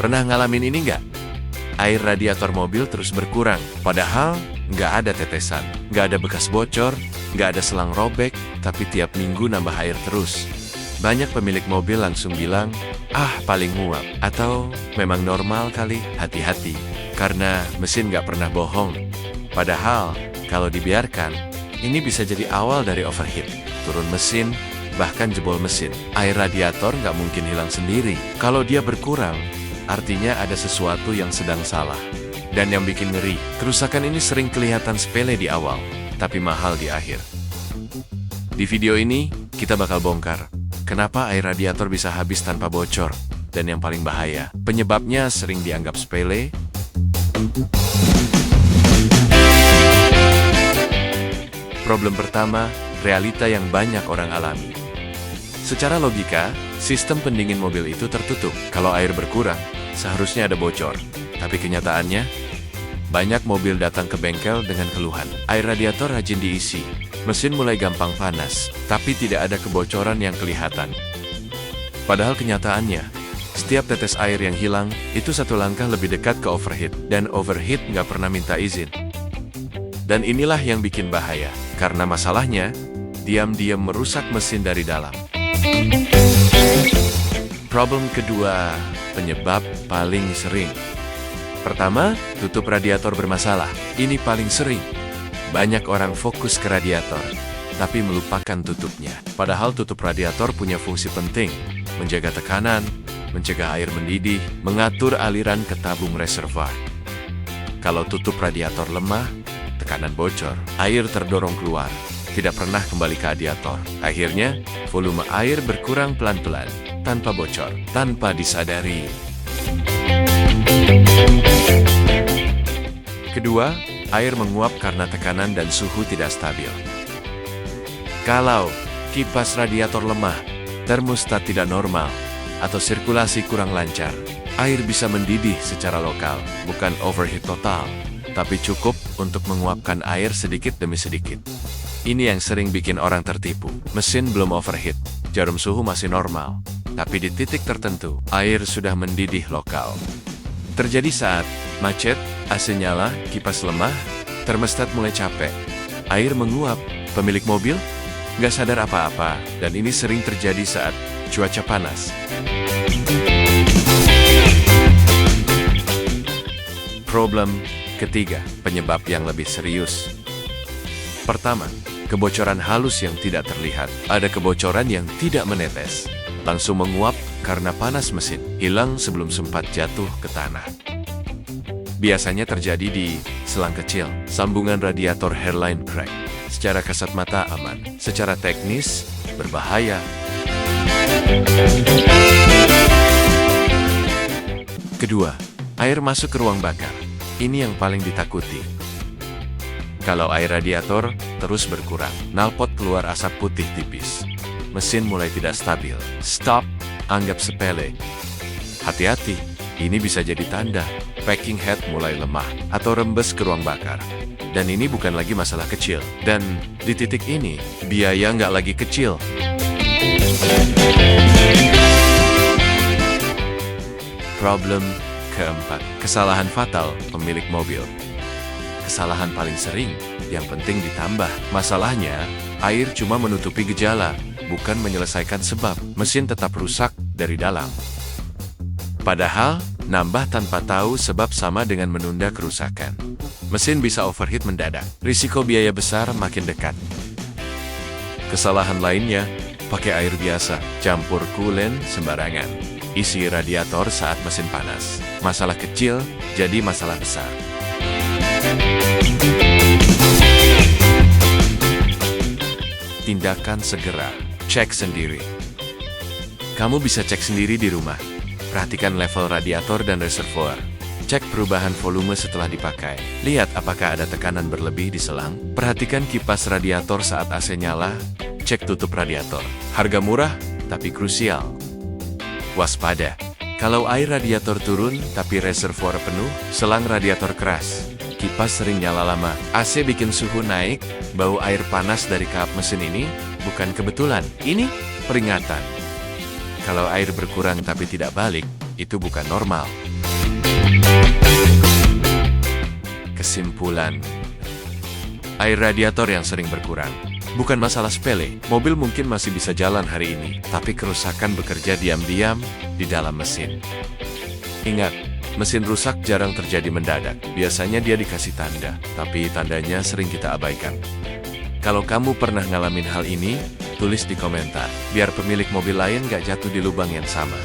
Pernah ngalamin ini nggak? Air radiator mobil terus berkurang, padahal nggak ada tetesan, nggak ada bekas bocor, nggak ada selang robek, tapi tiap minggu nambah air terus. Banyak pemilik mobil langsung bilang, paling nguap, atau memang normal kali, hati-hati, karena mesin nggak pernah bohong. Padahal, kalau dibiarkan, ini bisa jadi awal dari overheat, turun mesin, bahkan jebol mesin. Air radiator nggak mungkin hilang sendiri. Kalau dia berkurang, artinya ada sesuatu yang sedang salah. Dan yang bikin ngeri, kerusakan ini sering kelihatan sepele di awal, tapi mahal di akhir. Di video ini, kita bakal bongkar kenapa air radiator bisa habis tanpa bocor, dan yang paling bahaya, penyebabnya sering dianggap sepele. Problem pertama, realita yang banyak orang alami. Secara logika, sistem pendingin mobil itu tertutup. Kalau air berkurang, seharusnya ada bocor. Tapi kenyataannya, banyak mobil datang ke bengkel dengan keluhan. Air radiator rajin diisi, mesin mulai gampang panas, tapi tidak ada kebocoran yang kelihatan. Padahal kenyataannya, setiap tetes air yang hilang, itu satu langkah lebih dekat ke overheat. Dan overheat nggak pernah minta izin. Dan inilah yang bikin bahaya, karena masalahnya, diam-diam merusak mesin dari dalam. Problem kedua, penyebab paling sering. Pertama, tutup radiator bermasalah. Ini paling sering. Banyak orang fokus ke radiator, tapi melupakan tutupnya. Padahal tutup radiator punya fungsi penting, menjaga tekanan, mencegah air mendidih, mengatur aliran ke tabung reservoir. Kalau tutup radiator lemah, tekanan bocor, air terdorong keluar, tidak pernah kembali ke radiator. Akhirnya, volume air berkurang pelan-pelan, tanpa bocor, tanpa disadari. Kedua, air menguap karena tekanan dan suhu tidak stabil. Kalau kipas radiator lemah, termostat tidak normal, atau sirkulasi kurang lancar, air bisa mendidih secara lokal, bukan overheat total, tapi cukup untuk menguapkan air sedikit demi sedikit. Ini yang sering bikin orang tertipu. Mesin belum overheat, jarum suhu masih normal, tapi di titik tertentu, air sudah mendidih lokal. Terjadi saat macet, AC nyala, kipas lemah, termostat mulai capek, air menguap, pemilik mobil nggak sadar apa-apa, dan ini sering terjadi saat cuaca panas. Problem ketiga, penyebab yang lebih serius. Pertama, kebocoran halus yang tidak terlihat. Ada kebocoran yang tidak menetes, langsung menguap karena panas mesin, hilang sebelum sempat jatuh ke tanah. Biasanya terjadi di selang kecil, sambungan radiator hairline crack. Secara kasat mata aman, secara teknis berbahaya. Kedua, air masuk ke ruang bakar. Ini yang paling ditakuti. Kalau air radiator terus berkurang, knalpot keluar asap putih tipis. Mesin mulai tidak stabil. Stop, anggap sepele. Hati-hati, ini bisa jadi tanda packing head mulai lemah atau rembes ke ruang bakar. Dan ini bukan lagi masalah kecil. Dan di titik ini, biaya nggak lagi kecil. Problem keempat, kesalahan fatal pemilik mobil. Kesalahan paling sering, yang penting ditambah. Masalahnya, air cuma menutupi gejala, bukan menyelesaikan sebab. Mesin tetap rusak dari dalam. Padahal, nambah tanpa tahu sebab sama dengan menunda kerusakan. Mesin bisa overheat mendadak. Risiko biaya besar makin dekat. Kesalahan lainnya, pakai air biasa, campur coolant sembarangan. Isi radiator saat mesin panas. Masalah kecil jadi masalah besar. Tindakan segera, cek sendiri. Kamu bisa cek sendiri di rumah. Perhatikan level radiator dan reservoir. Cek perubahan volume setelah dipakai. Lihat apakah ada tekanan berlebih di selang. Perhatikan kipas radiator saat AC nyala. Cek tutup radiator. Harga murah, tapi krusial. Waspada. Kalau air radiator turun, tapi reservoir penuh, selang radiator keras. Kipas sering nyala lama. AC bikin suhu naik, bau air panas dari kap mesin ini bukan kebetulan. Ini peringatan. Kalau air berkurang tapi tidak balik, itu bukan normal. Kesimpulan, air radiator yang sering berkurang bukan masalah sepele. Mobil mungkin masih bisa jalan hari ini, tapi kerusakan bekerja diam-diam di dalam mesin. Ingat, mesin rusak jarang terjadi mendadak. Biasanya dia dikasih tanda, tapi tandanya sering kita abaikan. Kalau kamu pernah ngalamin hal ini, tulis di komentar, biar pemilik mobil lain gak jatuh di lubang yang sama.